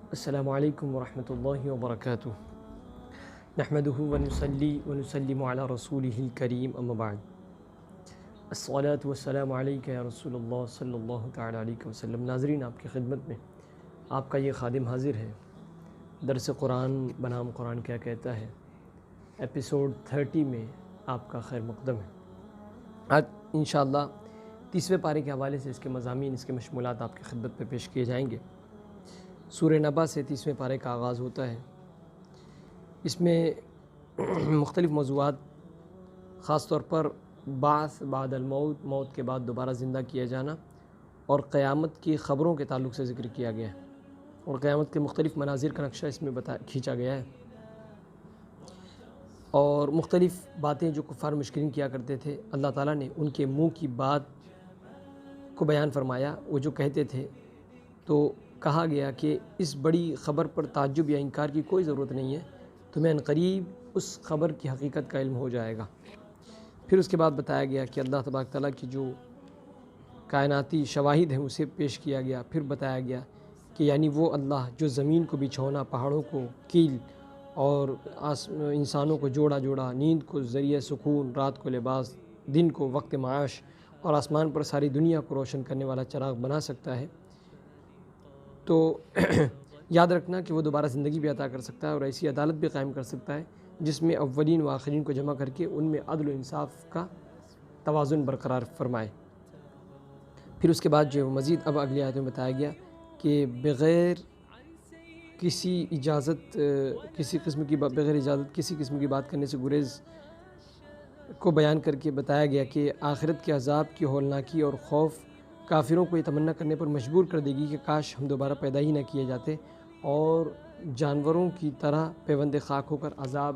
السلام علیکم ورحمۃ اللہ وبرکاتہ۔ نحمدہ ونصلی ونسلم علی رسولہ الکریم، اما بعد۔ الصلاۃ والسلام علیک یا رسول اللہ صلی اللہ تعالی علیہ وسلم۔ ناظرین، آپ کی خدمت میں آپ کا یہ خادم حاضر ہے۔ درس قرآن بنام قرآن کیا کہتا ہے، ایپیسوڈ 30 میں آپ کا خیر مقدم ہے۔ آج انشاءاللہ 30ویں پارے کے حوالے سے اس کے مضامین، اس کے مشمولات آپ کی خدمت میں پیش کیے جائیں گے۔ سورہ نبا سے 30ویں پارے کا آغاز ہوتا ہے۔ اس میں مختلف موضوعات، خاص طور پر بعث بعد الموت، موت کے بعد دوبارہ زندہ کیا جانا، اور قیامت کی خبروں کے تعلق سے ذکر کیا گیا ہے، اور قیامت کے مختلف مناظر کا نقشہ اس میں کھینچا گیا ہے، اور مختلف باتیں جو کفار مشرکین کیا کرتے تھے، اللہ تعالیٰ نے ان کے منہ کی بات کو بیان فرمایا۔ وہ جو کہتے تھے، تو کہا گیا کہ اس بڑی خبر پر تعجب یا انکار کی کوئی ضرورت نہیں ہے، تمہیں عنقریب اس خبر کی حقیقت کا علم ہو جائے گا۔ پھر اس کے بعد بتایا گیا کہ اللہ تبارک تعالیٰ کی جو کائناتی شواہد ہیں اسے پیش کیا گیا۔ پھر بتایا گیا کہ یعنی وہ اللہ جو زمین کو بچھونا، پہاڑوں کو کیل، اور انسانوں کو جوڑا، نیند کو ذریعہ سکون، رات کو لباس، دن کو وقت معاش، اور آسمان پر ساری دنیا کو روشن کرنے والا چراغ بنا سکتا ہے، تو یاد رکھنا کہ وہ دوبارہ زندگی بھی عطا کر سکتا ہے، اور ایسی عدالت بھی قائم کر سکتا ہے جس میں اولین و آخرین کو جمع کر کے ان میں عدل و انصاف کا توازن برقرار فرمائے۔ پھر اس کے بعد جو مزید اب اگلی آیت میں بتایا گیا کہ بغیر اجازت کسی قسم کی بات کرنے سے گریز کو بیان کر کے بتایا گیا کہ آخرت کے عذاب کی ہولناکی اور خوف کافروں کو یہ تمنا کرنے پر مجبور کر دے گی کہ کاش ہم دوبارہ پیدا ہی نہ کیے جاتے، اور جانوروں کی طرح پیوند خاک ہو کر عذاب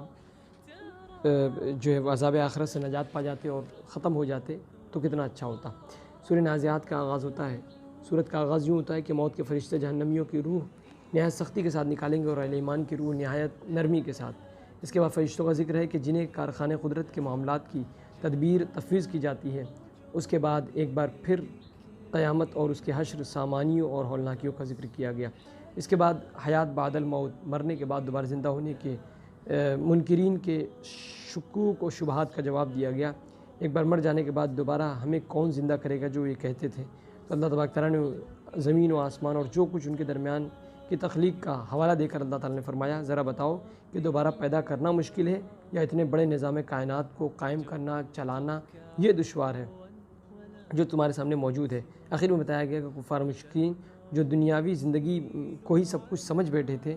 آخرت سے نجات پا جاتے اور ختم ہو جاتے تو کتنا اچھا ہوتا۔ سورہ نازعات کا آغاز ہوتا ہے۔ سورت کا آغاز یوں ہوتا ہے کہ موت کے فرشتے جہنمیوں کی روح نہایت سختی کے ساتھ نکالیں گے، اور اہل ایمان کی روح نہایت نرمی کے ساتھ۔ اس کے بعد فرشتوں کا ذکر ہے کہ جنہیں کارخانے قدرت کے معاملات کی تدبیر تفویض کی جاتی ہے۔ اس کے بعد ایک بار پھر قیامت اور اس کے حشر، سامانیوں اور ہولناکیوں کا ذکر کیا گیا۔ اس کے بعد حیات بعد الموت، مرنے کے بعد دوبارہ زندہ ہونے کے منکرین کے شکوک و شبہات کا جواب دیا گیا۔ ایک بار مر جانے کے بعد دوبارہ ہمیں کون زندہ کرے گا، جو یہ کہتے تھے۔ تو اللہ تبارک تعالیٰ نے زمین و آسمان اور جو کچھ ان کے درمیان کی تخلیق کا حوالہ دے کر اللہ تعالیٰ نے فرمایا، ذرا بتاؤ کہ دوبارہ پیدا کرنا مشکل ہے یا اتنے بڑے نظام کائنات کو قائم کرنا، چلانا یہ دشوار ہے جو تمہارے سامنے موجود ہے۔ آخر میں بتایا گیا کہ کفار مشرکین جو دنیاوی زندگی کو ہی سب کچھ سمجھ بیٹھے تھے،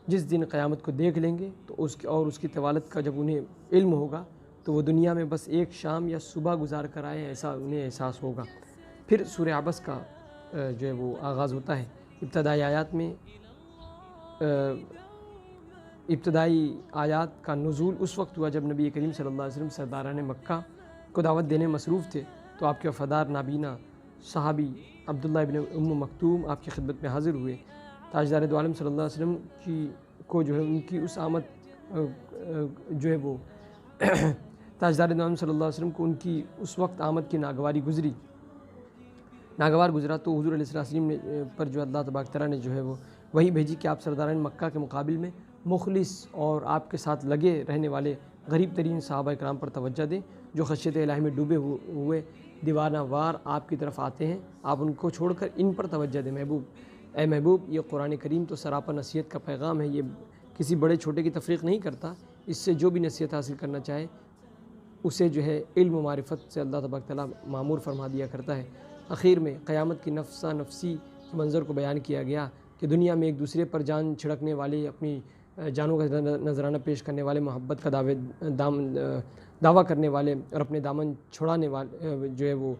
جس دن قیامت کو دیکھ لیں گے تو اس کی طوالت کا جب انہیں علم ہوگا تو وہ دنیا میں بس ایک شام یا صبح گزار کر آئے، ایسا انہیں احساس ہوگا۔ پھر سورہ عبس کا جو ہے وہ آغاز ہوتا ہے۔ ابتدائی آیات کا نزول اس وقت ہوا جب نبی کریم صلی اللہ علیہ وسلم سرداران مکہ کو دعوت دینے مصروف تھے، تو آپ کے وفادار نابینا صحابی عبداللہ ابن ام مکتوم آپ کی خدمت میں حاضر ہوئے۔ تاجدار دو عالم صلی اللہ علیہ وسلم ان کی اس آمد جو ہے وہ تاجدار دو عالم صلی اللہ علیہ وسلم کو ان کی اس وقت آمد کی ناگوار گزرا، تو حضور علیہ السلام نے پر جو اللہ تبارک تعالیٰ نے جو ہے وہ وہی بھیجی کہ آپ سرداران مکہ کے مقابل میں مخلص اور آپ کے ساتھ لگے رہنے والے غریب ترین صحابہ اکرام پر توجہ دیں، جو خشیت الہی میں ڈوبے ہوئے دیوانہ وار آپ کی طرف آتے ہیں۔ آپ ان کو چھوڑ کر ان پر توجہ دیں۔ اے محبوب، یہ قرآن کریم تو سراپا نصیحت کا پیغام ہے، یہ کسی بڑے چھوٹے کی تفریق نہیں کرتا۔ اس سے جو بھی نصیحت حاصل کرنا چاہے اسے جو ہے علم و معرفت سے اللہ تبارک تعالیٰ معمور فرما دیا کرتا ہے۔ اخیر میں قیامت کی نفسا نفسی کے منظر کو بیان کیا گیا کہ دنیا میں ایک دوسرے پر جان چھڑکنے والے، اپنی جانوں کا نذرانہ پیش کرنے والے، محبت کا دعویٰ کرنے والے، اور اپنے دامن چھڑانے والے جو ہے وہ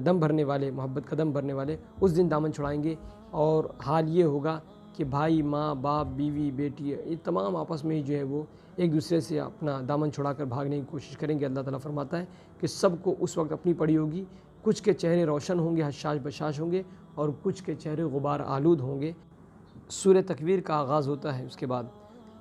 دم بھرنے والے، محبت کا دم بھرنے والے اس دن دامن چھڑائیں گے، اور حال یہ ہوگا کہ بھائی، ماں، باپ، بیوی، بیٹی، یہ تمام آپس میں ہی جو ہے وہ ایک دوسرے سے اپنا دامن چھڑا کر بھاگنے کی کوشش کریں گے۔ اللہ تعالیٰ فرماتا ہے کہ سب کو اس وقت اپنی پڑی ہوگی، کچھ کے چہرے روشن ہوں گے، حشاش بشاش ہوں گے، اور کچھ کے چہرے غبار آلود ہوں گے۔ سورہ تکویر کا آغاز ہوتا ہے۔ اس کے بعد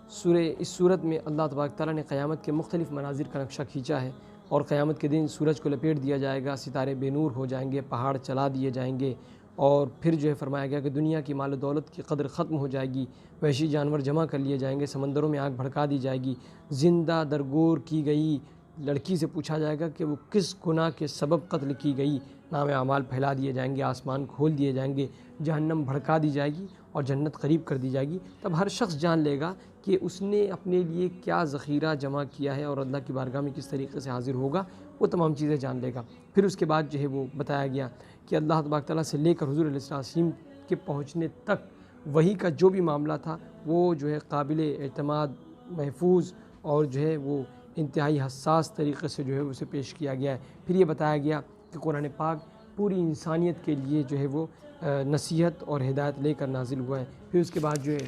اس سورت میں اللہ تبارک تعالیٰ نے قیامت کے مختلف مناظر کا نقشہ کھینچا ہے، اور قیامت کے دن سورج کو لپیٹ دیا جائے گا، ستارے بے نور ہو جائیں گے، پہاڑ چلا دیے جائیں گے، اور پھر جو ہے فرمایا گیا کہ دنیا کی مال و دولت کی قدر ختم ہو جائے گی، وحشی جانور جمع کر لیے جائیں گے، سمندروں میں آگ بھڑکا دی جائے گی، زندہ درگور کی گئی لڑکی سے پوچھا جائے گا کہ وہ کس گناہ کے سبب قتل کی گئی، نام اعمال پھیلا دیے جائیں گے، آسمان کھول دیے جائیں گے، جہنم بھڑکا دی جائے گی اور جنت قریب کر دی جائے گی۔ تب ہر شخص جان لے گا کہ اس نے اپنے لیے کیا ذخیرہ جمع کیا ہے اور اللہ کی بارگاہ میں کس طریقے سے حاضر ہوگا، وہ تمام چیزیں جان لے گا۔ پھر اس کے بعد جو ہے وہ بتایا گیا کہ اللہ تبارک تعالیٰ سے لے کر حضور علیہ السلام کے پہنچنے تک وحی کا جو بھی معاملہ تھا وہ جو ہے قابل اعتماد، محفوظ اور جو ہے وہ انتہائی حساس طریقے سے جو ہے اسے پیش کیا گیا ہے۔ پھر یہ بتایا گیا کہ قرآن پاک پوری انسانیت کے لیے جو ہے وہ نصیحت اور ہدایت لے کر نازل ہوا ہے۔ پھر اس کے بعد جو ہے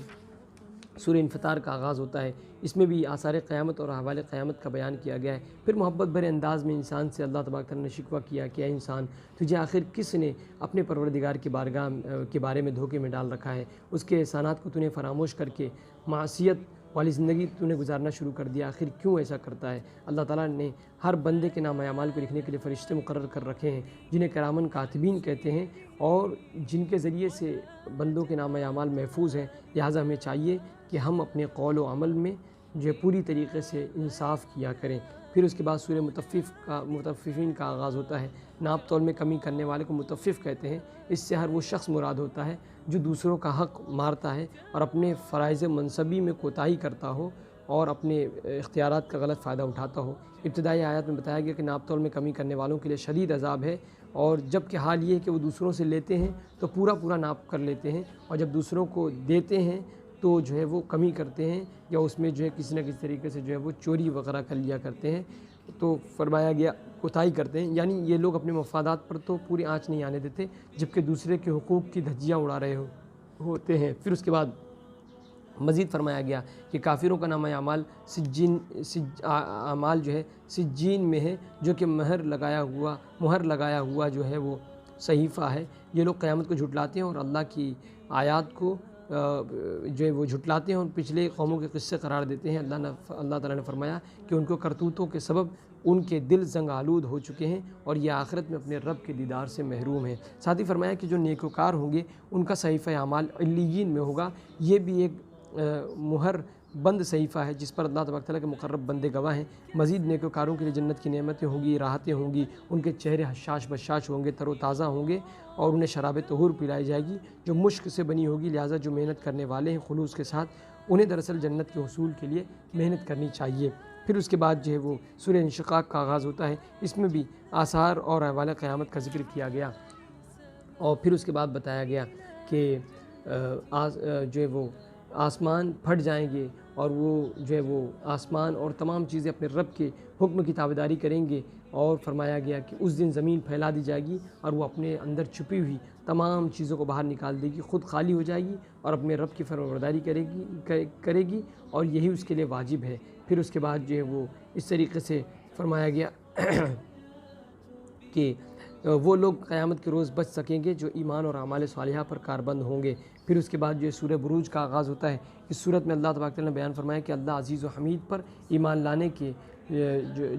سورہ انفطار کا آغاز ہوتا ہے، اس میں بھی آثار قیامت اور احوال قیامت کا بیان کیا گیا ہے۔ پھر محبت بھرے انداز میں انسان سے اللہ تبارک تعالیٰ نے شکوہ کیا کہ اے انسان، تجھے آخر کس نے اپنے پروردگار کی بارگاہ کے بارے میں دھوکے میں ڈال رکھا ہے، اس کے احسانات کو تو نے فراموش کر کے معصیت والی زندگی تو نے گزارنا شروع کر دیا، آخر کیوں ایسا کرتا ہے؟ اللہ تعالیٰ نے ہر بندے کے نام اعمال کو لکھنے کے لیے فرشتے مقرر کر رکھے ہیں جنہیں کرامن کاتبین کہتے ہیں، اور جن کے ذریعے سے بندوں کے نام اعمال محفوظ ہیں۔ لہٰذا ہمیں چاہیے کہ ہم اپنے قول و عمل میں جو پوری طریقے سے انصاف کیا کریں۔ پھر اس کے بعد سورہ مطففین کا آغاز ہوتا ہے۔ ناپ تول میں کمی کرنے والے کو مطفف کہتے ہیں۔ اس سے ہر وہ شخص مراد ہوتا ہے جو دوسروں کا حق مارتا ہے اور اپنے فرائض منصبی میں کوتاہی کرتا ہو اور اپنے اختیارات کا غلط فائدہ اٹھاتا ہو۔ ابتدائی آیات میں بتایا گیا کہ ناپ تول میں کمی کرنے والوں کے لیے شدید عذاب ہے، اور جب کہ حال یہ ہے کہ وہ دوسروں سے لیتے ہیں تو پورا ناپ کر لیتے ہیں، اور جب دوسروں کو دیتے ہیں تو جو ہے وہ کمی کرتے ہیں یا اس میں جو ہے کسی نہ کسی طریقے سے جو ہے وہ چوری وغیرہ کر لیا کرتے ہیں۔ تو فرمایا گیا کوتاہی کرتے ہیں، یعنی یہ لوگ اپنے مفادات پر تو پوری آنچ نہیں آنے دیتے جبکہ دوسرے کے حقوق کی دھجیاں اڑا رہے ہوتے ہیں۔ پھر اس کے بعد مزید فرمایا گیا کہ کافروں کا نام اعمال اعمال جو ہے سجین میں ہے، جو کہ مہر لگایا ہوا جو ہے وہ صحیفہ ہے۔ یہ لوگ قیامت کو جھٹلاتے ہیں اور اللہ کی آیات کو جو ہے وہ جھٹلاتے ہیں اور پچھلے قوموں کے قصے قرار دیتے ہیں۔ اللہ تعالیٰ نے فرمایا کہ ان کو کرتوتوں کے سبب ان کے دل زنگ آلود ہو چکے ہیں اور یہ آخرت میں اپنے رب کے دیدار سے محروم ہیں۔ ساتھ ہی فرمایا کہ جو نیکوکار ہوں گے ان کا صحیفہ اعمال علیین میں ہوگا۔ یہ بھی ایک مہر بند صحیفہ ہے جس پر اللہ تبارک تعالیٰ کے مقرب بندے گواہ ہیں۔ مزید نیکوکاروں کے لیے جنت کی نعمتیں ہوں گی، راحتیں ہوں گی، ان کے چہرے حشاش بشاش ہوں گے، تر و تازہ ہوں گے، اور انہیں شراب طہور پلائی جائے گی جو مشک سے بنی ہوگی۔ لہٰذا جو محنت کرنے والے ہیں خلوص کے ساتھ، انہیں دراصل جنت کے حصول کے لیے محنت کرنی چاہیے۔ پھر اس کے بعد جو ہے وہ سورہ انشقاق کا آغاز ہوتا ہے، اس میں بھی آثار اور احوال قیامت کا ذکر کیا گیا، اور پھر اس کے بعد بتایا گیا کہ جو ہے وہ آسمان پھٹ جائیں گے اور وہ جو ہے وہ آسمان اور تمام چیزیں اپنے رب کے حکم کی تابعداری کریں گے، اور فرمایا گیا کہ اس دن زمین پھیلا دی جائے گی اور وہ اپنے اندر چھپی ہوئی تمام چیزوں کو باہر نکال دے گی، خود خالی ہو جائے گی اور اپنے رب کی فرمانبرداری کرے گی، اور یہی اس کے لیے واجب ہے۔ پھر اس کے بعد جو ہے وہ اس طریقے سے فرمایا گیا کہ وہ لوگ قیامت کے روز بچ سکیں گے جو ایمان اور اعمال صالحہ پر کاربند ہوں گے۔ پھر اس کے بعد جو ہے سورہ بروج کا آغاز ہوتا ہے۔ اس صورت میں اللہ تبارک تعالیٰ نے بیان فرمایا کہ اللہ عزیز و حمید پر ایمان لانے کے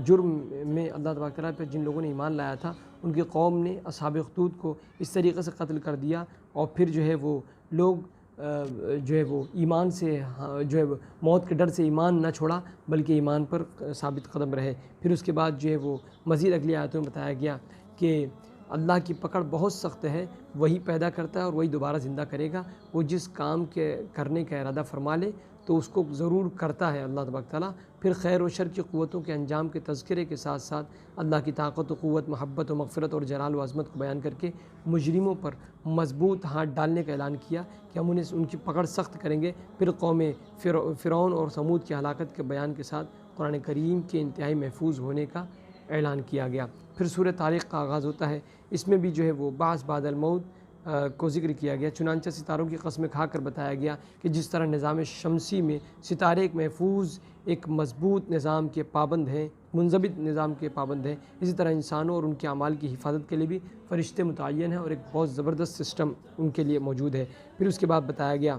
جرم میں اللہ تبارک تعالیٰ پر جن لوگوں نے ایمان لایا تھا ان کی قوم نے اصحاب اخدود کو اس طریقے سے قتل کر دیا، اور پھر جو ہے وہ لوگ جو ہے وہ ایمان سے جو ہے موت کے ڈر سے ایمان نہ چھوڑا بلکہ ایمان پر ثابت قدم رہے۔ پھر اس کے بعد جو ہے وہ مزید اگلی آیتوں میں بتایا گیا کہ اللہ کی پکڑ بہت سخت ہے، وہی پیدا کرتا ہے اور وہی دوبارہ زندہ کرے گا۔ وہ جس کام کے کرنے کا ارادہ فرما لے تو اس کو ضرور کرتا ہے اللہ تبارک تعالیٰ۔ پھر خیر و شر کی قوتوں کے انجام کے تذکرے کے ساتھ ساتھ اللہ کی طاقت و قوت، محبت و مغفرت اور جلال و عظمت کو بیان کر کے مجرموں پر مضبوط ہاتھ ڈالنے کا اعلان کیا کہ ہم ان کی پکڑ سخت کریں گے۔ پھر قوم فرعون اور ثمود کی ہلاکت کے بیان کے ساتھ قرآن کریم کے انتہائی محفوظ ہونے کا اعلان کیا گیا۔ پھر سورہ طارق کا آغاز ہوتا ہے، اس میں بھی جو ہے وہ بعث بعد الموت کو ذکر کیا گیا۔ چنانچہ ستاروں کی قسمیں کھا کر بتایا گیا کہ جس طرح نظام شمسی میں ستارے ایک محفوظ، ایک مضبوط نظام کے پابند ہیں، منضبط نظام کے پابند ہیں، اسی طرح انسانوں اور ان کے اعمال کی حفاظت کے لیے بھی فرشتے متعین ہیں اور ایک بہت زبردست سسٹم ان کے لیے موجود ہے۔ پھر اس کے بعد بتایا گیا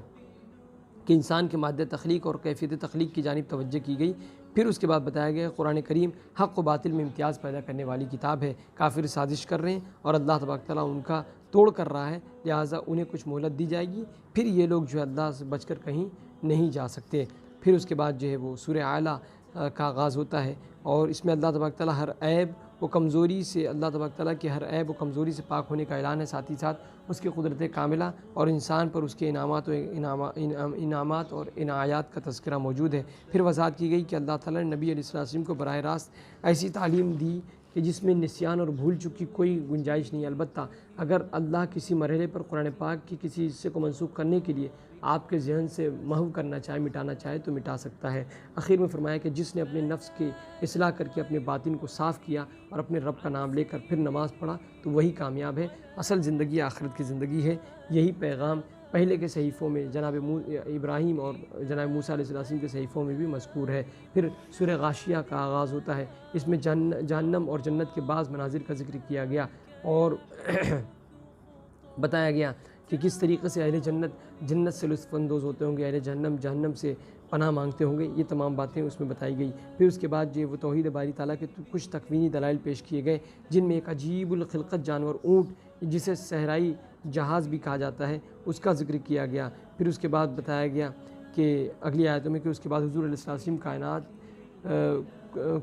کہ انسان کے مادہ تخلیق اور کیفیت تخلیق کی جانب توجہ کی گئی۔ پھر اس کے بعد بتایا گیا قرآن کریم حق و باطل میں امتیاز پیدا کرنے والی کتاب ہے۔ کافر سازش کر رہے ہیں اور اللہ تبارک تعالیٰ ان کا توڑ کر رہا ہے، لہٰذا انہیں کچھ مہلت دی جائے گی، پھر یہ لوگ جو ہے اللہ سے بچ کر کہیں نہیں جا سکتے۔ پھر اس کے بعد جو ہے وہ سورہ اعلیٰ کا آغاز ہوتا ہے، اور اس میں اللہ تبارک تعالیٰ ہر عیب و کمزوری سے، اللہ تبارک تعالیٰ کے ہر عیب و کمزوری سے پاک ہونے کا اعلان ہے، ساتھ ہی ساتھ اس کی قدرت کاملہ اور انسان پر اس کے انعامات اور عنایات کا تذکرہ موجود ہے۔ پھر وضاحت کی گئی کہ اللہ تعالیٰ نے نبی علیہ السلام کو براہ راست ایسی تعلیم دی کہ جس میں نسیان اور بھول چک کی کوئی گنجائش نہیں، البتہ اگر اللہ کسی مرحلے پر قرآن پاک کی کسی حصے کو منسوخ کرنے کے لیے آپ کے ذہن سے محو کرنا چاہے، مٹانا چاہے تو مٹا سکتا ہے۔ آخر میں فرمایا کہ جس نے اپنے نفس کی اصلاح کر کے اپنے باطن کو صاف کیا اور اپنے رب کا نام لے کر پھر نماز پڑھا تو وہی کامیاب ہے۔ اصل زندگی آخرت کی زندگی ہے۔ یہی پیغام پہلے کے صحیفوں میں جناب ابراہیم اور جناب موسیٰ علیہ السلام کے صحیفوں میں بھی مذکور ہے۔ پھر سورہ غاشیہ کا آغاز ہوتا ہے، اس میں جہنم اور جنت کے بعض مناظر کا ذکر کیا گیا اور بتایا گیا کہ کس طریقے سے اہل جنت سے لطف اندوز ہوتے ہوں گے، اہل جہنم سے پناہ مانگتے ہوں گے، یہ تمام باتیں اس میں بتائی گئی۔ پھر اس کے بعد جو وہ توحید باری تعالیٰ کے کچھ تکوینی دلائل پیش کیے گئے، جن میں ایک عجیب الخلقت جانور اونٹ، جسے صحرائی جہاز بھی کہا جاتا ہے، اس کا ذکر کیا گیا۔ پھر اس کے بعد بتایا گیا کہ اگلی آیتوں میں کہ اس کے بعد حضور علیہ السلام کائنات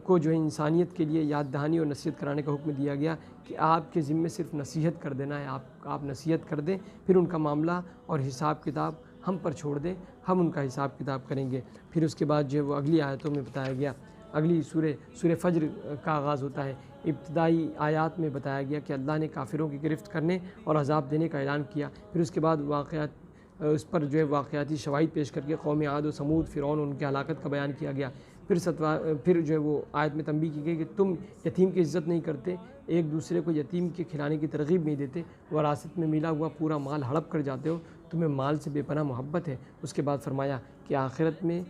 کو جو ہے انسانیت کے لیے یاد دہانی اور نصیحت کرانے کا حکم دیا گیا کہ آپ کے ذمے صرف نصیحت کر دینا ہے، آپ نصیحت کر دیں، پھر ان کا معاملہ اور حساب کتاب ہم پر چھوڑ دیں، ہم ان کا حساب کتاب کریں گے۔ پھر اس کے بعد جو ہے وہ اگلی آیتوں میں بتایا گیا، اگلی سورہ فجر کا آغاز ہوتا ہے۔ ابتدائی آیات میں بتایا گیا کہ اللہ نے کافروں کی گرفت کرنے اور عذاب دینے کا اعلان کیا۔ پھر اس کے بعد اس پر جو ہے واقعاتی شواہد پیش کر کے قوم عاد و سمود، فرعون، ان کی ہلاکت کا بیان کیا گیا۔ پھر جو ہے وہ آیت میں تنبیہ کی گئی کہ تم یتیم کی عزت نہیں کرتے، ایک دوسرے کو یتیم کے کھلانے کی ترغیب نہیں دیتے، وراثت میں ملا ہوا پورا مال ہڑپ کر جاتے ہو، تمہیں مال سے بے پناہ محبت ہے۔ اس کے بعد فرمایا کہ آخرت میں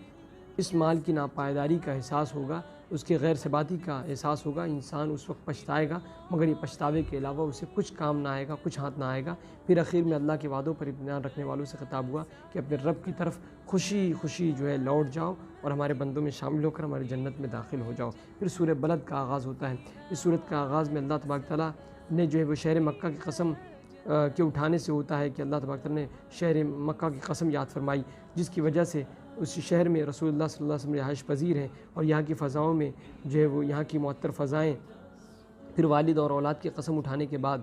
اس مال کی ناپائیداری کا احساس ہوگا، اس کے غیر ثباتی کا احساس ہوگا، انسان اس وقت پچھتائے گا، مگر یہ پچھتاوے کے علاوہ اسے کچھ کام نہ آئے گا، کچھ ہاتھ نہ آئے گا۔ پھر آخر میں اللہ کے وعدوں پر اطمینان رکھنے والوں سے خطاب ہوا کہ اپنے رب کی طرف خوشی خوشی جو ہے لوٹ جاؤ اور ہمارے بندوں میں شامل ہو کر ہماری جنت میں داخل ہو جاؤ۔ پھر سورہ بلد کا آغاز ہوتا ہے۔ اس سورت کا آغاز میں اللہ تبارک تعالیٰ نے جو ہے وہ شہر مکہ کی قسم کے اٹھانے سے ہوتا ہے کہ اللہ تبارک تعالیٰ نے شہر مکہ کی قسم یاد فرمائی، جس کی وجہ سے اس شہر میں رسول اللہ صلی اللہ علیہ وسلم رہائش پذیر ہیں، اور یہاں کی فضاؤں میں جو ہے وہ یہاں کی معطر فضائیں۔ پھر والد اور اولاد کی قسم اٹھانے کے بعد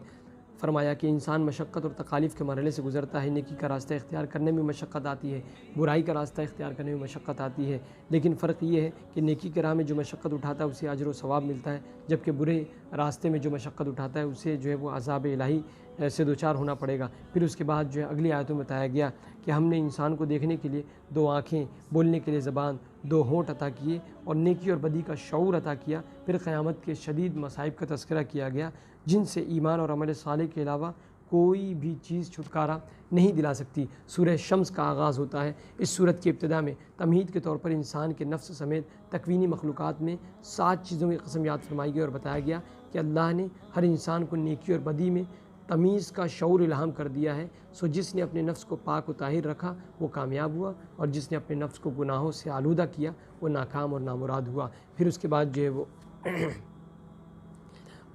فرمایا کہ انسان مشقت اور تکالیف کے مرحلے سے گزرتا ہے، نیکی کا راستہ اختیار کرنے میں مشقت آتی ہے، برائی کا راستہ اختیار کرنے میں مشقت آتی ہے، لیکن فرق یہ ہے کہ نیکی کے راہ میں جو مشقت اٹھاتا ہے اسے اجر و ثواب ملتا ہے، جبکہ برے راستے میں جو مشقت اٹھاتا ہے اسے جو ہے وہ عذاب الہی سے دوچار ہونا پڑے گا۔ پھر اس کے بعد جو ہے اگلی آیتوں میں بتایا گیا کہ ہم نے انسان کو دیکھنے کے لیے 2 آنکھیں، بولنے کے لیے زبان، 2 ہونٹ عطا کیے اور نیکی اور بدی کا شعور عطا کیا۔ پھر قیامت کے شدید مصائب کا تذکرہ کیا گیا، جن سے ایمان اور عمل صالح کے علاوہ کوئی بھی چیز چھٹکارا نہیں دلا سکتی۔ سورہ شمس کا آغاز ہوتا ہے۔ اس سورت کی ابتدا میں تمہید کے طور پر انسان کے نفس سمیت تکوینی مخلوقات میں 7 چیزوں کی قسم یاد فرمائی گئی اور بتایا گیا کہ اللہ نے ہر انسان کو نیکی اور بدی میں تمیز کا شعور الہام کر دیا ہے، سو جس نے اپنے نفس کو پاک و طاہر رکھا وہ کامیاب ہوا، اور جس نے اپنے نفس کو گناہوں سے آلودہ کیا وہ ناکام اور نامراد ہوا۔ پھر اس کے بعد جو ہے وہ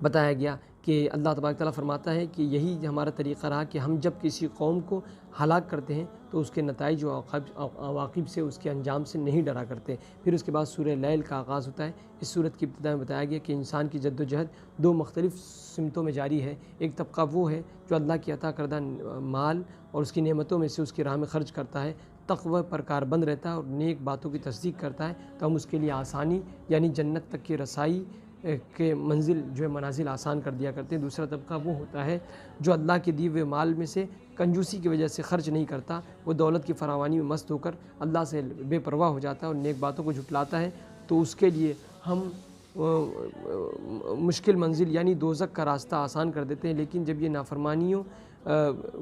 بتایا گیا کہ اللہ تبارک تعالیٰ فرماتا ہے کہ یہی ہمارا طریقہ رہا کہ ہم جب کسی قوم کو ہلاک کرتے ہیں تو اس کے نتائج و عواقب سے، اس کے انجام سے نہیں ڈرا کرتے۔ پھر اس کے بعد سورہ لیل کا آغاز ہوتا ہے۔ اس سورت کی ابتدا میں بتایا گیا کہ انسان کی جد و جہد 2 مختلف سمتوں میں جاری ہے۔ ایک طبقہ وہ ہے جو اللہ کی عطا کردہ مال اور اس کی نعمتوں میں سے اس کی راہ میں خرچ کرتا ہے، تقوی پر کاربند رہتا ہے اور نیک باتوں کی تصدیق کرتا ہے، تو ہم اس کے لیے آسانی یعنی جنت تک کی رسائی کے منازل آسان کر دیا کرتے ہیں۔ دوسرا طبقہ وہ ہوتا ہے جو اللہ کے دیے ہوئے مال میں سے کنجوسی کی وجہ سے خرچ نہیں کرتا، وہ دولت کی فراوانی میں مست ہو کر اللہ سے بے پرواہ ہو جاتا ہے اور نیک باتوں کو جھٹلاتا ہے، تو اس کے لیے ہم مشکل منزل یعنی دوزخ کا راستہ آسان کر دیتے ہیں۔ لیکن جب یہ نافرمانیوں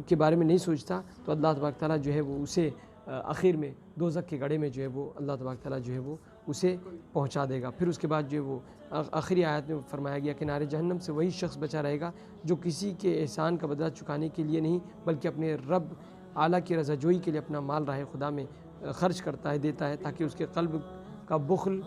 کے بارے میں نہیں سوچتا تو اللہ تبارک تعالیٰ جو ہے وہ اسے آخر میں دوزخ کے گڑھے میں جو ہے وہ اللہ تبارک تعالیٰ جو ہے وہ اسے پہنچا دے گا۔ پھر اس کے بعد جو ہے وہ آخری آیت میں فرمایا گیا کہ نار جہنم سے وہی شخص بچا رہے گا جو کسی کے احسان کا بدلہ چکانے کے لیے نہیں بلکہ اپنے رب اعلیٰ کی رضا جوئی کے لیے اپنا مال راہ خدا میں خرچ کرتا ہے، دیتا ہے، تاکہ اس کے قلب کا بخل،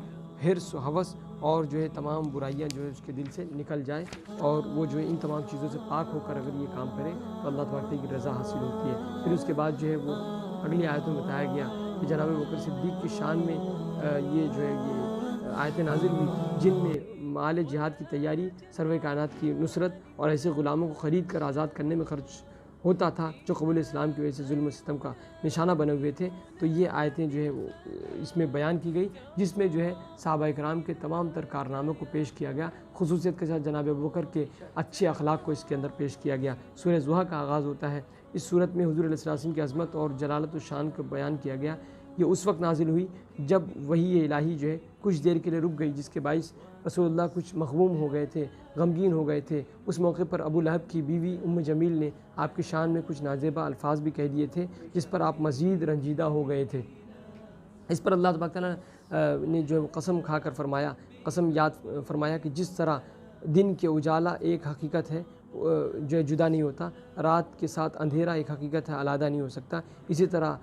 حرص و ہوس اور جو ہے تمام برائیاں جو ہے اس کے دل سے نکل جائیں، اور وہ جو ہے ان تمام چیزوں سے پاک ہو کر اگر یہ کام کرے تو اللہ تبارک کی رضا حاصل ہوتی ہے۔ پھر اس کے بعد جو ہے وہ اگلی آیتوں میں بتایا گیا کہ جناب بکر صدیق کی شان میں یہ جو ہے یہ آیتیں نازل ہوئی جن میں مال جہاد کی تیاری، سرور کائنات کی نصرت اور ایسے غلاموں کو خرید کر آزاد کرنے میں خرچ ہوتا تھا جو قبول اسلام کی وجہ سے ظلم و ستم کا نشانہ بنے ہوئے تھے۔ تو یہ آیتیں جو ہے وہ اس میں بیان کی گئی، جس میں جو ہے صحابہ کرام کے تمام تر کارناموں کو پیش کیا گیا، خصوصیت کے ساتھ جناب ابوبکر کے اچھے اخلاق کو اس کے اندر پیش کیا گیا۔ سورہ ضحیٰ کا آغاز ہوتا ہے۔ اس صورت میں حضور علیہ السلام کی عظمت اور جلالت و شان کو بیان کیا گیا۔ یہ اس وقت نازل ہوئی جب وحی الہی جو ہے کچھ دیر کے لیے رک گئی، جس کے باعث رسول اللہ کچھ مغموم ہو گئے تھے، غمگین ہو گئے تھے۔ اس موقع پر ابو لہب کی بیوی ام جمیل نے آپ کی شان میں کچھ نازیبہ الفاظ بھی کہہ دیے تھے، جس پر آپ مزید رنجیدہ ہو گئے تھے۔ اس پر اللہ تبارک تعالیٰ نے جو قسم کھا کر فرمایا، قسم یاد فرمایا کہ جس طرح دن کے اجالا ایک حقیقت ہے جو ہے جدا نہیں ہوتا، رات کے ساتھ اندھیرا ایک حقیقت ہے علیحدہ نہیں ہو سکتا، اسی طرح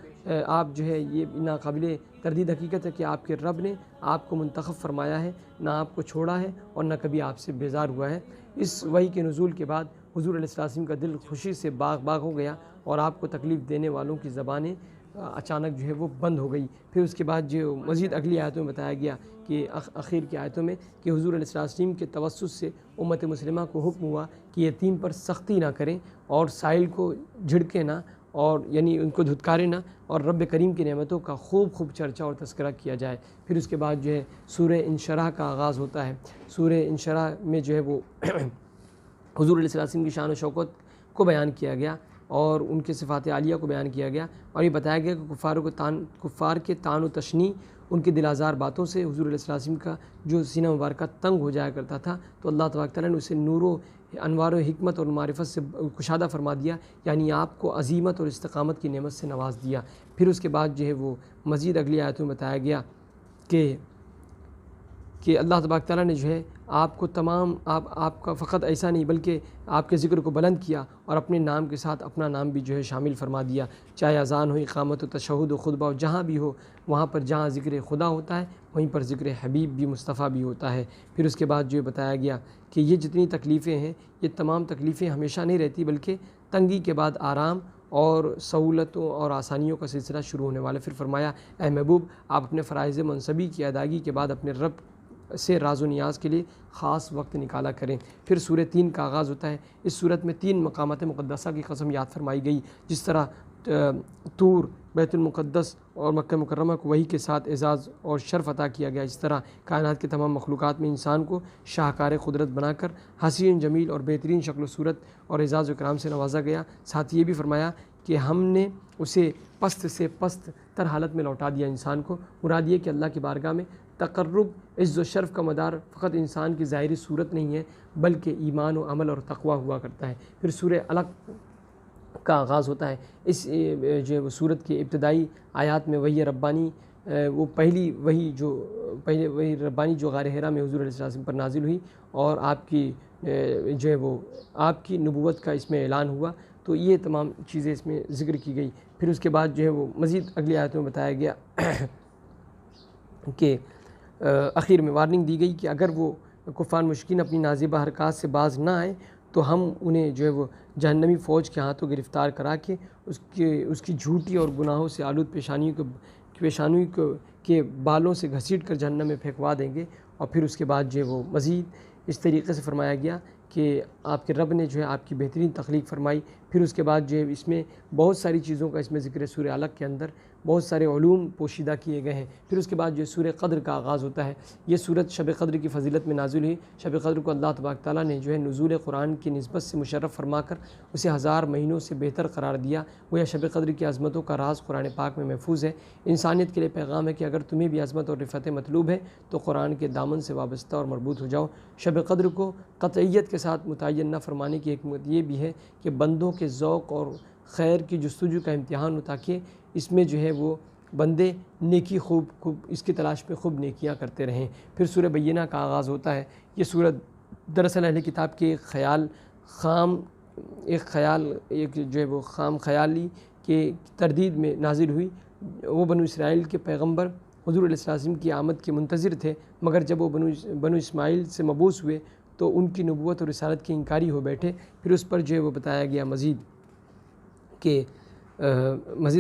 آپ جو ہے یہ ناقابل تردید حقیقت ہے کہ آپ کے رب نے آپ کو منتخب فرمایا ہے، نہ آپ کو چھوڑا ہے اور نہ کبھی آپ سے بیزار ہوا ہے۔ اس وحی کے نزول کے بعد حضور علیہ السلام کا دل خوشی سے باغ باغ ہو گیا، اور آپ کو تکلیف دینے والوں کی زبانیں اچانک جو ہے وہ بند ہو گئی۔ پھر اس کے بعد جو مزید اگلی آیتوں میں بتایا گیا کہ اخیر کی آیتوں میں کہ حضور علیہ السلام کے توسط سے امت مسلمہ کو حکم ہوا کہ یتیم پر سختی نہ کریں اور سائل کو جھڑکیں نہ، اور یعنی ان کو دھتکاریں نہ، اور رب کریم کی نعمتوں کا خوب خوب چرچا اور تذکرہ کیا جائے۔ پھر اس کے بعد جو ہے سورہ انشراح کا آغاز ہوتا ہے۔ سورہ انشراح میں جو ہے وہ حضور علیہ السلام کی شان و شوکت کو بیان کیا گیا اور ان کے صفات عالیہ کو بیان کیا گیا، اور یہ بتایا گیا کہ کفار کے طعن و تشنیع، ان کی دل آزار باتوں سے حضور علیہ السلام کا جو سینہ مبارکہ تنگ ہو جایا کرتا تھا، تو اللہ تبارک تعالیٰ نے اسے نور و انوار و حکمت اور معرفت سے کشادہ فرما دیا، یعنی آپ کو عظیمت اور استقامت کی نعمت سے نواز دیا۔ پھر اس کے بعد جو ہے وہ مزید اگلی آیتوں میں بتایا گیا کہ اللہ تبارک تعالیٰ نے جو ہے آپ کو تمام آپ کا فقط ایسا نہیں بلکہ آپ کے ذکر کو بلند کیا، اور اپنے نام کے ساتھ اپنا نام بھی جو ہے شامل فرما دیا، چاہے اذان ہو، اقامت و تشہد و خطبہ ہو، جہاں بھی ہو، وہاں پر جہاں ذکر خدا ہوتا ہے وہیں پر ذکر حبیب بھی، مصطفیٰ بھی ہوتا ہے۔ پھر اس کے بعد جو بتایا گیا کہ یہ جتنی تکلیفیں ہیں، یہ تمام تکلیفیں ہمیشہ نہیں رہتی، بلکہ تنگی کے بعد آرام اور سہولتوں اور آسانیوں کا سلسلہ شروع ہونے والا۔ پھر فرمایا اے محبوب، آپ اپنے فرائض منصبی کی ادائیگی کے بعد اپنے رب سے راز و نیاز کے لیے خاص وقت نکالا کریں۔ پھر سورہ 3 کا آغاز ہوتا ہے۔ اس صورت میں 3 مقامات مقدسہ کی قسم یاد فرمائی گئی، جس طرح طور، بیت المقدس اور مکہ مکرمہ کو وحی کے ساتھ اعزاز اور شرف عطا کیا گیا، اس طرح کائنات کے تمام مخلوقات میں انسان کو شاہکار قدرت بنا کر حسین، جمیل اور بہترین شکل و صورت اور اعزاز و اکرام سے نوازا گیا۔ ساتھ یہ بھی فرمایا کہ ہم نے اسے پست سے پست تر حالت میں لوٹا دیا۔ انسان کو مراد یہ کہ اللہ کی بارگاہ میں تقرب، عز و شرف کا مدار فقط انسان کی ظاہری صورت نہیں ہے، بلکہ ایمان و عمل اور تقوی ہوا کرتا ہے۔ پھر سورہ علق کا آغاز ہوتا ہے۔ اس جو صورت کی ابتدائی آیات میں وحی ربانی، وہ پہلی وحی ربانی جو غار حرا میں حضور علیہ السلام پر نازل ہوئی، اور آپ کی جو ہے وہ آپ کی نبوت کا اس میں اعلان ہوا، تو یہ تمام چیزیں اس میں ذکر کی گئی۔ پھر اس کے بعد جو ہے وہ مزید اگلی آیتوں میں بتایا گیا کہ اخیر میں وارننگ دی گئی کہ اگر وہ کفار مشرکین اپنی نازیبہ حرکات سے باز نہ آئیں تو ہم انہیں جو ہے وہ جہنمی فوج کے ہاتھوں گرفتار کرا کے اس کی جھوٹی اور گناہوں سے آلود پیشانی کے بالوں سے گھسیٹ کر جہنم میں پھینکوا دیں گے۔ اور پھر اس کے بعد جو ہے وہ مزید اس طریقے سے فرمایا گیا کہ آپ کے رب نے جو ہے آپ کی بہترین تخلیق فرمائی۔ پھر اس کے بعد جو ہے اس میں بہت ساری چیزوں کا اس میں ذکر ہے۔ سورہ علق کے اندر بہت سارے علوم پوشیدہ کیے گئے ہیں۔ پھر اس کے بعد جو سورہ قدر کا آغاز ہوتا ہے۔ یہ سورت شب قدر کی فضیلت میں نازل ہوئی۔ شب قدر کو اللہ تبارک تعالیٰ نے جو ہے نزول قرآن کی نسبت سے مشرف فرما کر اسے 1000 مہینوں سے بہتر قرار دیا۔ وہ شب قدر کی عظمتوں کا راز قرآن پاک میں محفوظ ہے۔ انسانیت کے لیے پیغام ہے کہ اگر تمہیں بھی عظمت اور رفعت مطلوب ہے تو قرآن کے دامن سے وابستہ اور مربوط ہو جاؤ۔ شب قدر کو قطعیت کے ساتھ متعین نہ فرمانے کی حکمت یہ بھی ہے کہ بندوں کے ذوق اور خیر کی جستجو کا امتحان ہو، تاکہ اس میں جو ہے وہ بندے نیکی خوب اس کی تلاش میں خوب نیکیاں کرتے رہیں۔ پھر سورہ بینہ کا آغاز ہوتا ہے۔ یہ سورت دراصل اہل کتاب کے ایک جو ہے وہ خام خیالی کے تردید میں نازل ہوئی۔ وہ بنو اسرائیل کے پیغمبر حضور علیہ السلام کی آمد کے منتظر تھے، مگر جب وہ بنو اسماعیل سے مبعوث ہوئے تو ان کی نبوت اور رسالت کے انکاری ہو بیٹھے۔ پھر اس پر جو ہے وہ بتایا گیا مزید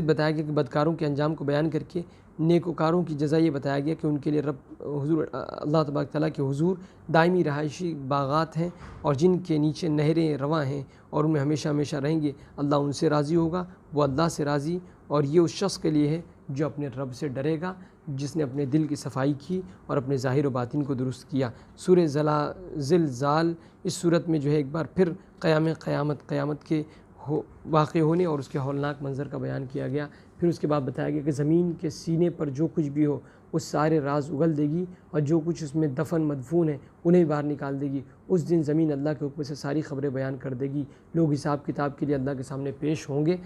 بتایا گیا کہ بدکاروں کے انجام کو بیان کر کے نیکوکاروں کی جزا یہ بتایا گیا کہ ان کے لیے اللہ تبارک تعالیٰ کے حضور دائمی رہائشی باغات ہیں اور جن کے نیچے نہریں رواں ہیں اور ان میں ہمیشہ ہمیشہ رہیں گے۔ اللہ ان سے راضی ہوگا، وہ اللہ سے راضی، اور یہ اس شخص کے لیے ہے جو اپنے رب سے ڈرے گا، جس نے اپنے دل کی صفائی کی اور اپنے ظاہر و باطن کو درست کیا۔ سورہ زلزال، اس صورت میں جو ہے ایک بار پھر قیامت کے واقع ہونے اور اس کے ہولناک منظر کا بیان کیا گیا۔ پھر اس کے بعد بتایا گیا کہ زمین کے سینے پر جو کچھ بھی ہو وہ سارے راز اگل دے گی، اور جو کچھ اس میں دفن مدفون ہے انہیں باہر نکال دے گی۔ اس دن زمین اللہ کے حکم سے ساری خبریں بیان کر دے گی۔ لوگ حساب کتاب کے لیے اللہ کے سامنے پیش ہوں گے۔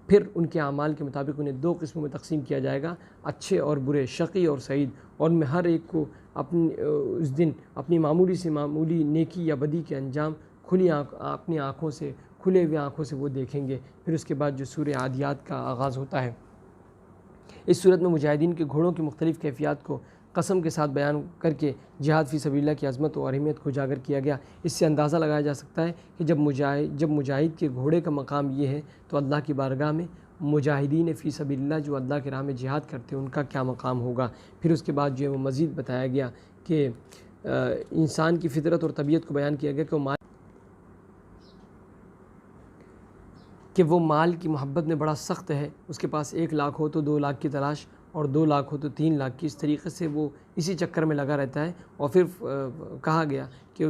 پھر ان کے اعمال کے مطابق انہیں دو قسموں میں تقسیم کیا جائے گا، اچھے اور برے، شقی اور سعید، اور ان میں ہر ایک کو اس دن اپنی معمولی سے معمولی نیکی یا بدی کے انجام اپنی آنکھوں سے کھلے ہوئے آنکھوں سے وہ دیکھیں گے۔ پھر اس کے بعد جو سورہ عادیات کا آغاز ہوتا ہے، اس صورت میں مجاہدین کے گھوڑوں کی مختلف کیفیات کو قسم کے ساتھ بیان کر کے جہاد فی سبیل اللہ کی عظمت و اہمیت کو اجاگر کیا گیا۔ اس سے اندازہ لگایا جا سکتا ہے کہ جب مجاہد کے گھوڑے کا مقام یہ ہے تو اللہ کی بارگاہ میں مجاہدین فی سبیل اللہ جو اللہ کے راہ میں جہاد کرتے ہیں ان کا کیا مقام ہوگا۔ پھر اس کے بعد جو ہے وہ مزید بتایا گیا کہ انسان کی فطرت اور طبیعت کو بیان کیا گیا کہ وہ مال کی محبت میں بڑا سخت ہے، اس کے پاس 1 لاکھ ہو تو 2 لاکھ کی تلاش، اور 2 لاکھ ہو تو 3 لاکھ کی، اس طریقے سے وہ اسی چکر میں لگا رہتا ہے۔ اور پھر کہا گیا کہ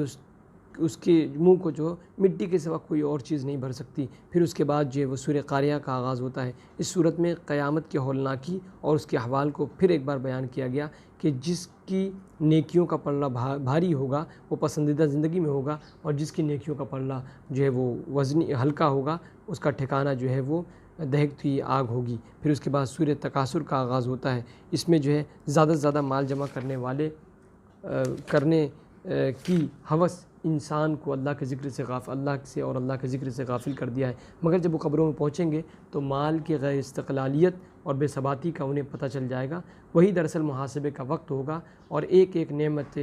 اس کے منہ کو جو مٹی کے سوا کوئی اور چیز نہیں بھر سکتی۔ پھر اس کے بعد جو ہے وہ سورہ قاریہ کا آغاز ہوتا ہے۔ اس صورت میں قیامت کے ہولناکی اور اس کے احوال کو پھر ایک بار بیان کیا گیا کہ جس کی نیکیوں کا پلڑا بھاری ہوگا وہ پسندیدہ زندگی میں ہوگا، اور جس کی نیکیوں کا پلڑا جو ہے وہ وزنی ہلکا ہوگا اس کا ٹھکانہ جو ہے وہ دہکتی آگ ہوگی۔ پھر اس کے بعد سورہ تکاثر کا آغاز ہوتا ہے۔ اس میں جو ہے زیادہ سے زیادہ مال جمع کرنے کی ہوس انسان کو اللہ کے ذکر سے غافل کر دیا ہے، مگر جب وہ قبروں میں پہنچیں گے تو مال کی غیر استقلالیت اور بے ثباتی کا انہیں پتہ چل جائے گا۔ وہی دراصل محاسبے کا وقت ہوگا، اور ایک ایک نعمت،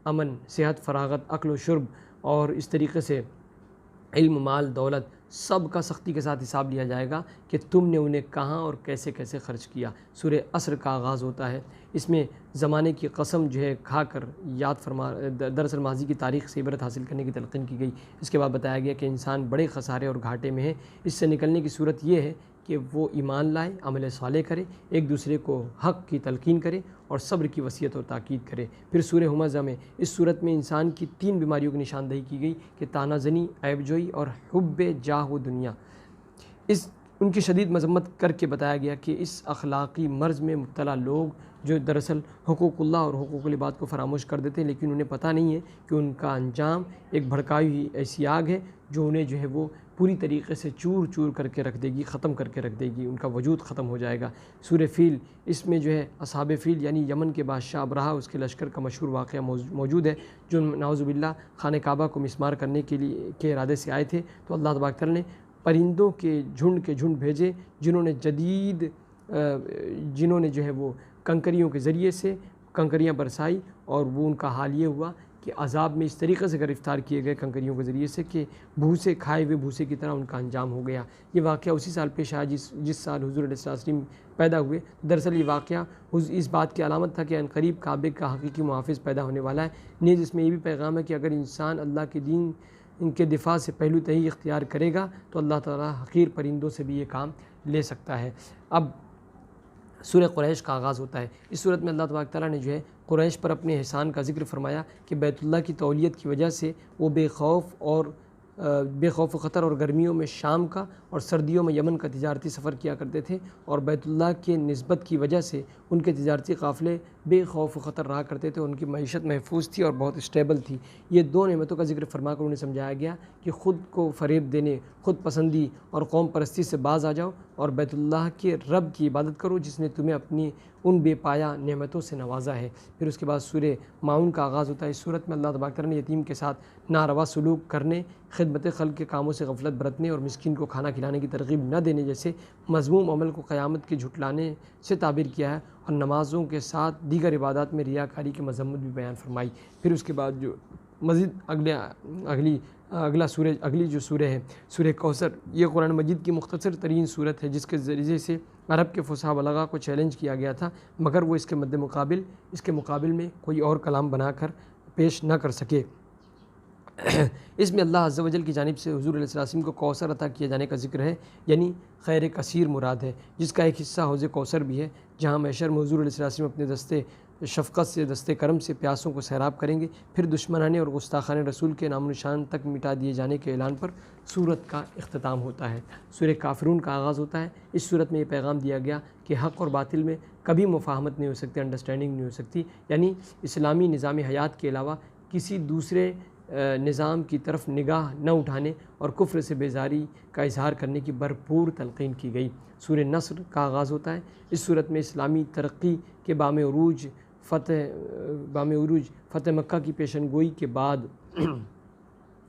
امن، صحت، فراغت، عقل و شرب، اور اس طریقے سے علم، مال، دولت، سب کا سختی کے ساتھ حساب لیا جائے گا کہ تم نے انہیں کہاں اور کیسے کیسے خرچ کیا۔ سورہ عصر کا آغاز ہوتا ہے۔ اس میں زمانے کی قسم جو ہے کھا کر دراصل ماضی کی تاریخ سے عبرت حاصل کرنے کی تلقین کی گئی۔ اس کے بعد بتایا گیا کہ انسان بڑے خسارے اور گھاٹے میں ہے۔ اس سے نکلنے کی صورت یہ ہے کہ وہ ایمان لائے، عمل صالح کرے، ایک دوسرے کو حق کی تلقین کرے اور صبر کی وصیت اور تاکید کرے۔ پھر سورہ ہمزہ میں اس صورت میں انسان کی 3 بیماریوں کی نشاندہی کی گئی کہ طعنہ زنی، عیب جوئی اور حب جاہ و دنیا۔ ان کی شدید مذمت کر کے بتایا گیا کہ اس اخلاقی مرض میں مبتلا لوگ جو دراصل حقوق اللہ اور حقوق العباد کو فراموش کر دیتے ہیں، لیکن انہیں پتہ نہیں ہے کہ ان کا انجام ایک بھڑکائی ہوئی ایسی آگ ہے جو انہیں جو ہے وہ پوری طریقے سے چور چور کر کے رکھ دے گی، ختم کر کے رکھ دے گی، ان کا وجود ختم ہو جائے گا۔ سورہ فیل، اس میں جو ہے اصحاب فیل یعنی یمن کے بادشاہ ابرہہ اس کے لشکر کا مشہور واقعہ موجود ہے، جو نعوذ باللہ خانہ کعبہ کو مسمار کرنے کے ارادے سے آئے تھے، تو اللہ تبارک تعالیٰ نے پرندوں کے جھنڈ بھیجے جنہوں نے جو ہے وہ کنکریوں کے ذریعے سے کنکریاں برسائی، اور وہ ان کا حال یہ ہوا کہ عذاب میں اس طریقے سے گرفتار کیے گئے کنکریوں کے ذریعے سے کہ بھوسے کھائے ہوئے بھوسے کی طرح ان کا انجام ہو گیا۔ یہ واقعہ اسی سال پیش آیا جس سال حضور علیہ السلام پیدا ہوئے۔ دراصل یہ واقعہ اس بات کی علامت تھا کہ عنقریب کعبے کا حقیقی محافظ پیدا ہونے والا ہے۔ نیز اس میں یہ بھی پیغام ہے کہ اگر انسان اللہ کے دین ان کے دفاع سے پہلو تہی اختیار کرے گا تو اللہ تعالیٰ حقیر پرندوں سے بھی یہ کام لے سکتا ہے۔ اب سورہ قریش کا آغاز ہوتا ہے۔ اس صورت میں اللہ تبارک تعالیٰ نے جو ہے قریش پر اپنے احسان کا ذکر فرمایا کہ بیت اللہ کی تولیت کی وجہ سے وہ بے خوف و خطر اور گرمیوں میں شام کا اور سردیوں میں یمن کا تجارتی سفر کیا کرتے تھے، اور بیت اللہ کے نسبت کی وجہ سے ان کے تجارتی قافلے بے خوف و خطر رہا کرتے تھے، ان کی معیشت محفوظ تھی اور بہت اسٹیبل تھی۔ یہ 2 نعمتوں کا ذکر فرما کر انہیں سمجھایا گیا کہ خود کو فریب دینے، خود پسندی اور قوم پرستی سے باز آ جاؤ اور بیت اللہ کے رب کی عبادت کرو جس نے تمہیں اپنی ان بے پایا نعمتوں سے نوازا ہے۔ پھر اس کے بعد سورہ معون کا آغاز ہوتا ہے۔ اس صورت میں اللہ تبارک تعالیٰ نے یتیم کے ساتھ ناروا سلوک کرنے، خدمت خلق کے کاموں سے غفلت برتنے اور مسکین کو کھانا کھلانے کی ترغیب نہ دینے جیسے مذموم عمل کو قیامت کے جھٹلانے سے تعبیر کیا ہے، اور نمازوں کے ساتھ دیگر عبادات میں ریاکاری کی مذمت بھی بیان فرمائی۔ پھر اس کے بعد جو مزید اگلی جو سورہ ہے سورہ کوثر، یہ قرآن مجید کی مختصر ترین صورت ہے جس کے ذریعے سے عرب کے فصحاء بلغا کو چیلنج کیا گیا تھا، مگر وہ اس کے مقابل میں کوئی اور کلام بنا کر پیش نہ کر سکے۔ اس میں اللہ عز و جل کی جانب سے حضور علیہ السلام کو کوثر عطا کیے جانے کا ذکر ہے، یعنی خیر کثیر مراد ہے، جس کا ایک حصہ حوض کوثر بھی ہے، جہاں محشر میں حضور علیہ السلام اپنے دستے شفقت سے، دستے کرم سے پیاسوں کو سیراب کریں گے۔ پھر دشمنان اور گستاخان رسول کے نام و نشان تک مٹا دیے جانے کے اعلان پر سورت کا اختتام ہوتا ہے۔ سورہ کافرون کا آغاز ہوتا ہے۔ اس سورت میں یہ پیغام دیا گیا کہ حق اور باطل میں کبھی مفاہمت نہیں ہو سکتی، انڈرسٹینڈنگ نہیں ہو سکتی، یعنی اسلامی نظام حیات کے علاوہ کسی دوسرے نظام کی طرف نگاہ نہ اٹھانے اور کفر سے بیزاری کا اظہار کرنے کی بھرپور تلقین کی گئی۔ سورہ نصر کا آغاز ہوتا ہے۔ اس صورت میں اسلامی ترقی کے بام عروج فتح مکہ کی پیشن گوئی کے بعد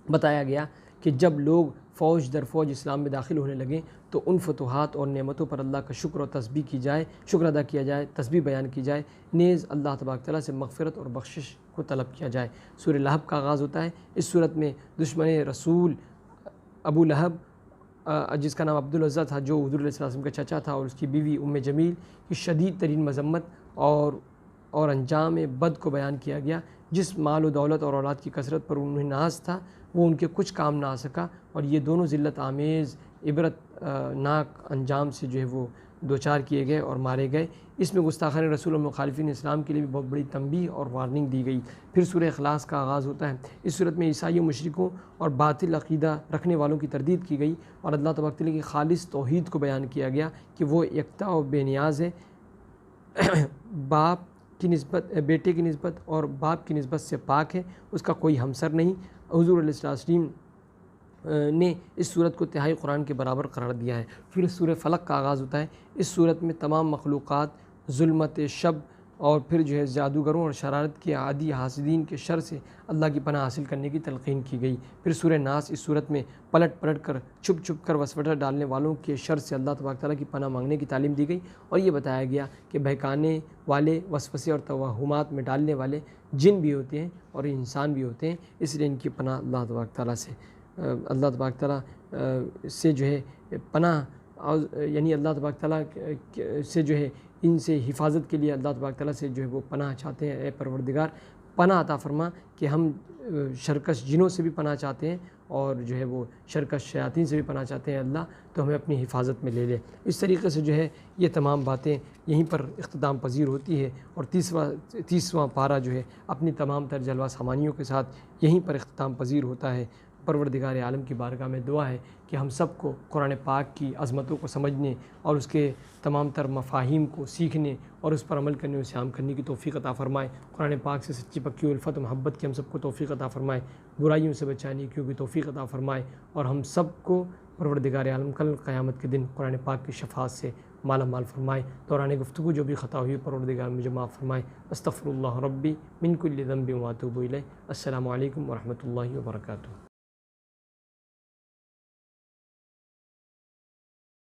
بتایا گیا کہ جب لوگ فوج در فوج اسلام میں داخل ہونے لگیں تو ان فتوحات اور نعمتوں پر اللہ کا شکر ادا کیا جائے، تسبیح بیان کی جائے، نیز اللہ تبارک تعالیٰ سے مغفرت اور بخشش کو طلب کیا جائے۔ سورہ لہب کا آغاز ہوتا ہے۔ اس صورت میں دشمن رسول ابو لہب، جس کا نام عبدالعزیٰ تھا، جو حضور علیہ السلام کا چچا تھا، اور اس کی بیوی ام جمیل کی شدید ترین مذمت اور انجام بد کو بیان کیا گیا۔ جس مال و دولت اور اولاد کی کثرت پر انہیں ناز تھا وہ ان کے کچھ کام نہ آ سکا، اور یہ دونوں ذلت آمیز عبرت ناک انجام سے جو ہے وہ دوچار کیے گئے اور مارے گئے۔ اس میں گستاخان رسول اور مخالفین اسلام کے لیے بھی بہت بڑی تنبیہ اور وارننگ دی گئی۔ پھر سورہ اخلاص کا آغاز ہوتا ہے۔ اس صورت میں عیسائی مشرکوں اور باطل عقیدہ رکھنے والوں کی تردید کی گئی اور اللہ تبارک تعالیٰ کی خالص توحید کو بیان کیا گیا کہ وہ یکتا و بے نیاز ہے، بیٹے کی نسبت اور باپ کی نسبت سے پاک ہے، اس کا کوئی ہمسر نہیں۔ حضور علیہ السلام نے اس صورت کو تہائی قرآن کے برابر قرار دیا ہے۔ پھر سورہ فلق کا آغاز ہوتا ہے۔ اس صورت میں تمام مخلوقات، ظلمت شب اور پھر جو ہے جادوگروں اور شرارت کے عادی حاسدین کے شر سے اللہ کی پناہ حاصل کرنے کی تلقین کی گئی۔ پھر سورہ ناس، اس صورت میں پلٹ کر چھپ کر وسوسہ ڈالنے والوں کے شر سے اللہ تبارک تعالیٰ کی پناہ مانگنے کی تعلیم دی گئی، اور یہ بتایا گیا کہ بہکانے والے، وسوسے اور توہمات میں ڈالنے والے جن بھی ہوتے ہیں اور انسان بھی ہوتے ہیں، اس لیے ان کی پناہ اللہ تبارک تعالیٰ سے جو ہے پناہ، یعنی اللہ تبارک تعالیٰ سے جو ہے ان سے حفاظت کے لیے اللہ تبارک تعالیٰ سے جو ہے وہ پناہ چاہتے ہیں۔ اے پروردگار پناہ عطا فرما کہ ہم شرکش جنوں سے بھی پناہ چاہتے ہیں اور جو ہے وہ شرکش شیاطین سے بھی پناہ چاہتے ہیں، اللہ تو ہمیں اپنی حفاظت میں لے لے۔ اس طریقے سے جو ہے یہ تمام باتیں یہیں پر اختتام پذیر ہوتی ہے، اور 30واں پارہ جو ہے اپنی تمام تر جلوہ سامانیوں کے ساتھ یہیں پر اختتام پذیر ہوتا ہے۔ پروردگار عالم کی بارگاہ میں دعا ہے کہ ہم سب کو قرآن پاک کی عظمتوں کو سمجھنے اور اس کے تمام تر مفاہیم کو سیکھنے اور اس پر عمل کرنے، اسے عام کرنے کی توفیق عطا فرمائے۔ قرآن پاک سے سچی پکی الفت و محبت کی ہم سب کو توفیق عطا فرمائے، برائیوں سے بچانے کی بھی توفیق عطا فرمائے، اور ہم سب کو پروردگار عالم کل قیامت کے دن قرآن پاک کی شفاعت سے مالا مال فرمائے۔ دوران گفتگو جو بھی خطا ہوئی پروردگار مجھے معاف فرمائے۔ استغفر اللہ ربی من کل ذنب و اتوب الیہ۔ السلام علیکم ورحمۃ اللہ وبرکاتہ۔